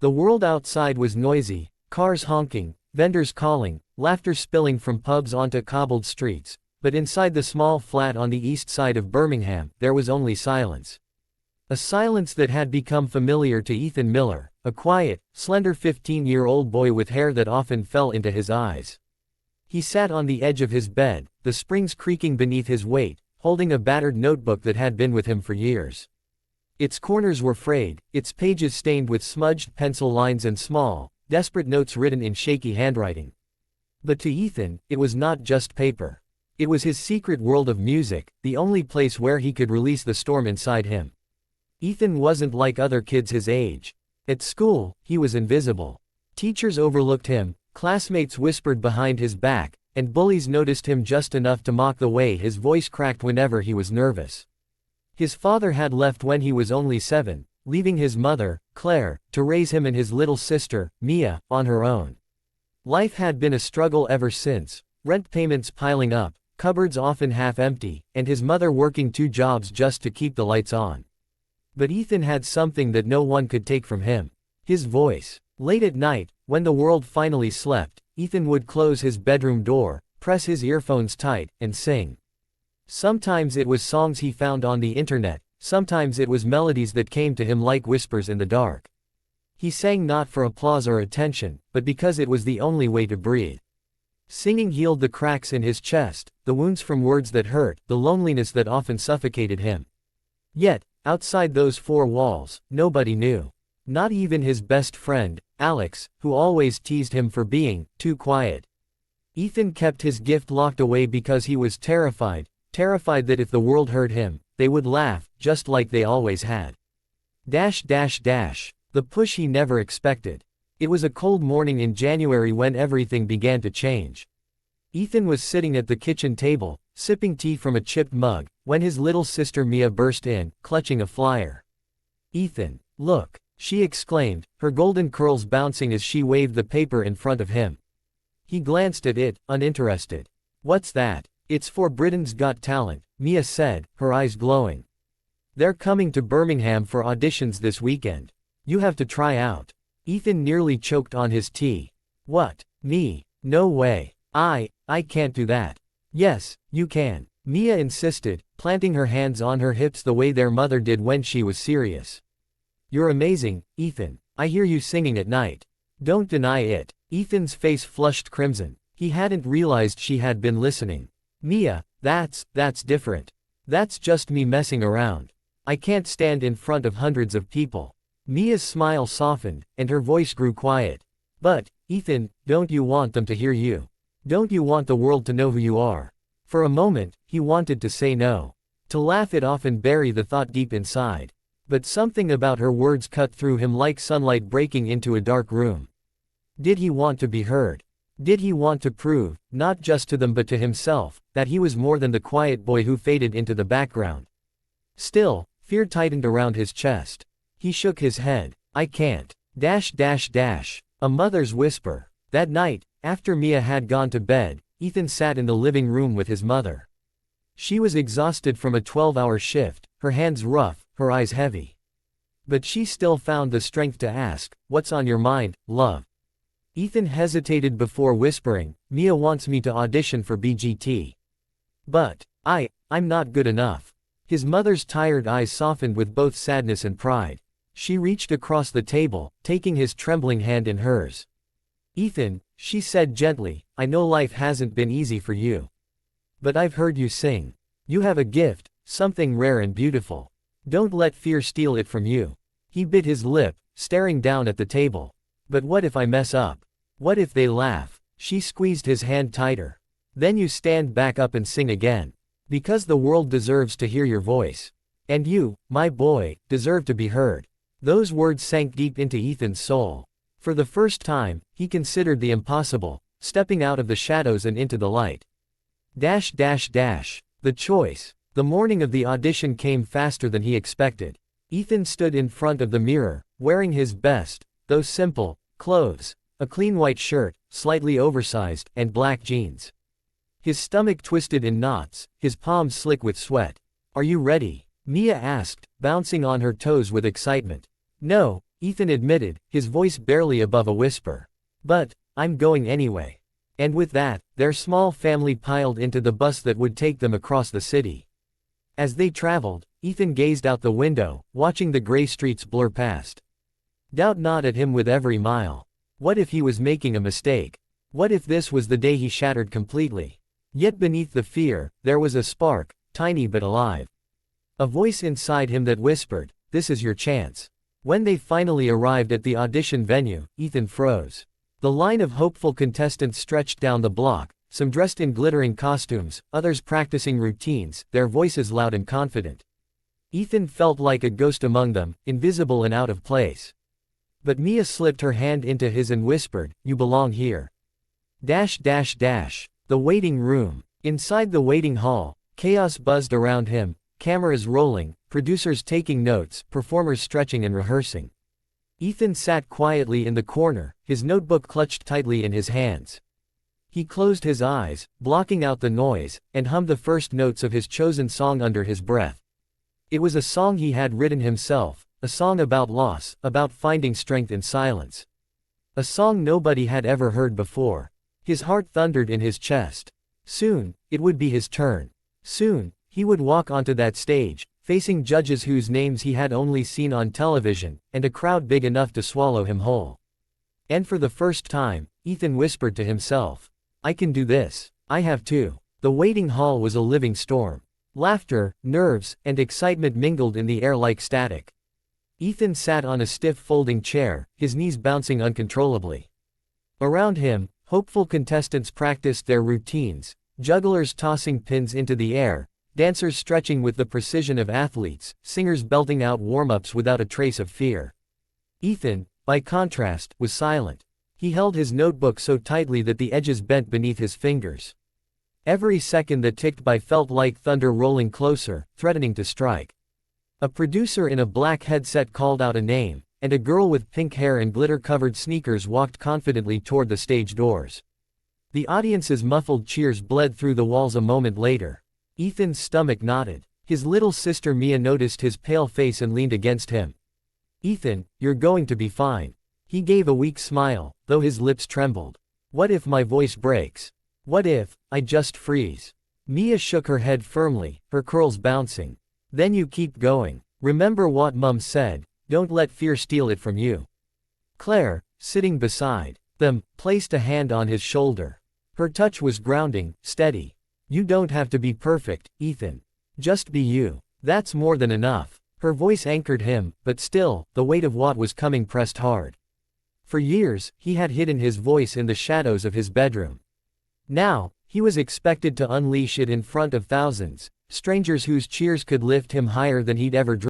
The world outside was noisy, cars honking, vendors calling, laughter spilling from pubs onto cobbled streets, but inside the small flat on the east side of Birmingham, there was only silence. A silence that had become familiar to Ethan Miller, a quiet, slender 15-year-old boy with hair that often fell into his eyes. He sat on the edge of his bed, the springs creaking beneath his weight, holding a battered notebook that had been with him for years. Its corners were frayed, its pages stained with smudged pencil lines and small, desperate notes written in shaky handwriting. But to Ethan, it was not just paper. It was his secret world of music, the only place where he could release the storm inside him. Ethan wasn't like other kids his age. At school, he was invisible. Teachers overlooked him, classmates whispered behind his back, and bullies noticed him just enough to mock the way his voice cracked whenever he was nervous. His father had left when he was only 7, leaving his mother, Claire, to raise him and his little sister, Mia, on her own. Life had been a struggle ever since, rent payments piling up, cupboards often half empty, and his mother working 2 jobs just to keep the lights on. But Ethan had something that no one could take from him: his voice. Late at night, when the world finally slept, Ethan would close his bedroom door, press his earphones tight, and sing. Sometimes it was songs he found on the internet, sometimes it was melodies that came to him like whispers in the dark. He sang not for applause or attention, but because it was the only way to breathe. Singing healed the cracks in his chest, the wounds from words that hurt, the loneliness that often suffocated him. Yet, outside those 4 walls, nobody knew. Not even his best friend, Alex, who always teased him for being too quiet. Ethan kept his gift locked away because he was terrified that if the world heard him, they would laugh, just like they always had. The push he never expected. It was a cold morning in January when everything began to change. Ethan was sitting at the kitchen table, sipping tea from a chipped mug, when his little sister Mia burst in, clutching a flyer. "Ethan, look," she exclaimed, her golden curls bouncing as she waved the paper in front of him. He glanced at it, uninterested. "What's that?" "It's for Britain's Got Talent," Mia said, her eyes glowing. "They're coming to Birmingham for auditions this weekend. You have to try out." Ethan nearly choked on his tea. "What? Me? No way. I can't do that." "Yes, you can," Mia insisted, planting her hands on her hips the way their mother did when she was serious. "You're amazing, Ethan. I hear you singing at night. Don't deny it." Ethan's face flushed crimson. He hadn't realized she had been listening. "Mia, that's different. That's just me messing around. I can't stand in front of hundreds of people." Mia's smile softened, and her voice grew quiet. "But, Ethan, don't you want them to hear you? Don't you want the world to know who you are?" For a moment, he wanted to say no. To laugh it off and bury the thought deep inside. But something about her words cut through him like sunlight breaking into a dark room. Did he want to be heard? Did he want to prove, not just to them but to himself, that he was more than the quiet boy who faded into the background? Still, fear tightened around his chest. He shook his head. "I can't. A mother's whisper." That night, after Mia had gone to bed, Ethan sat in the living room with his mother. She was exhausted from a 12-hour shift, her hands rough, her eyes heavy. But she still found the strength to ask, "What's on your mind, love?" Ethan hesitated before whispering, "Mia wants me to audition for BGT. But, I'm not good enough." His mother's tired eyes softened with both sadness and pride. She reached across the table, taking his trembling hand in hers. "Ethan," she said gently, "I know life hasn't been easy for you. But I've heard you sing. You have a gift, something rare and beautiful. Don't let fear steal it from you." He bit his lip, staring down at the table. "But what if I mess up? What if they laugh?" She squeezed his hand tighter. "Then you stand back up and sing again. Because the world deserves to hear your voice. And you, my boy, deserve to be heard." Those words sank deep into Ethan's soul. For the first time, he considered the impossible, stepping out of the shadows and into the light. The choice. The morning of the audition came faster than he expected. Ethan stood in front of the mirror, wearing his best, though simple, clothes. A clean white shirt, slightly oversized, and black jeans. His stomach twisted in knots, his palms slick with sweat. "Are you ready?" Mia asked, bouncing on her toes with excitement. "No, Ethan admitted, his voice barely above a whisper. "But, I'm going anyway." And with that, their small family piled into the bus that would take them across the city. As they traveled, Ethan gazed out the window, watching the gray streets blur past. Doubt gnawed at him with every mile. What if he was making a mistake? What if this was the day he shattered completely? Yet beneath the fear, there was a spark, tiny but alive. A voice inside him that whispered, "This is your chance." When they finally arrived at the audition venue, Ethan froze. The line of hopeful contestants stretched down the block, some dressed in glittering costumes, others practicing routines, their voices loud and confident. Ethan felt like a ghost among them, invisible and out of place. But Mia slipped her hand into his and whispered, "You belong here." The waiting room. Inside the waiting hall, chaos buzzed around him, cameras rolling, producers taking notes, performers stretching and rehearsing. Ethan sat quietly in the corner, his notebook clutched tightly in his hands. He closed his eyes, blocking out the noise, and hummed the first notes of his chosen song under his breath. It was a song he had written himself, a song about loss, about finding strength in silence. A song nobody had ever heard before. His heart thundered in his chest. Soon, it would be his turn. Soon, he would walk onto that stage, facing judges whose names he had only seen on television, and a crowd big enough to swallow him whole. And for the first time, Ethan whispered to himself, "I can do this. I have to." The waiting hall was a living storm. Laughter, nerves, and excitement mingled in the air like static. Ethan sat on a stiff folding chair, his knees bouncing uncontrollably. Around him, hopeful contestants practiced their routines, jugglers tossing pins into the air, dancers stretching with the precision of athletes, singers belting out warm-ups without a trace of fear. Ethan, by contrast, was silent. He held his notebook so tightly that the edges bent beneath his fingers. Every second that ticked by felt like thunder rolling closer, threatening to strike. A producer in a black headset called out a name, and a girl with pink hair and glitter-covered sneakers walked confidently toward the stage doors. The audience's muffled cheers bled through the walls a moment later. Ethan's stomach knotted. His little sister Mia noticed his pale face and leaned against him. "Ethan, you're going to be fine." He gave a weak smile, though his lips trembled. "What if my voice breaks? What if I just freeze?" Mia shook her head firmly, her curls bouncing. "Then you keep going. Remember what Mum said, don't let fear steal it from you." Claire, sitting beside them, placed a hand on his shoulder. Her touch was grounding, steady. "You don't have to be perfect, Ethan. Just be you. That's more than enough." Her voice anchored him, but still, the weight of what was coming pressed hard. For years, he had hidden his voice in the shadows of his bedroom. Now, he was expected to unleash it in front of thousands, strangers whose cheers could lift him higher than he'd ever dreamed.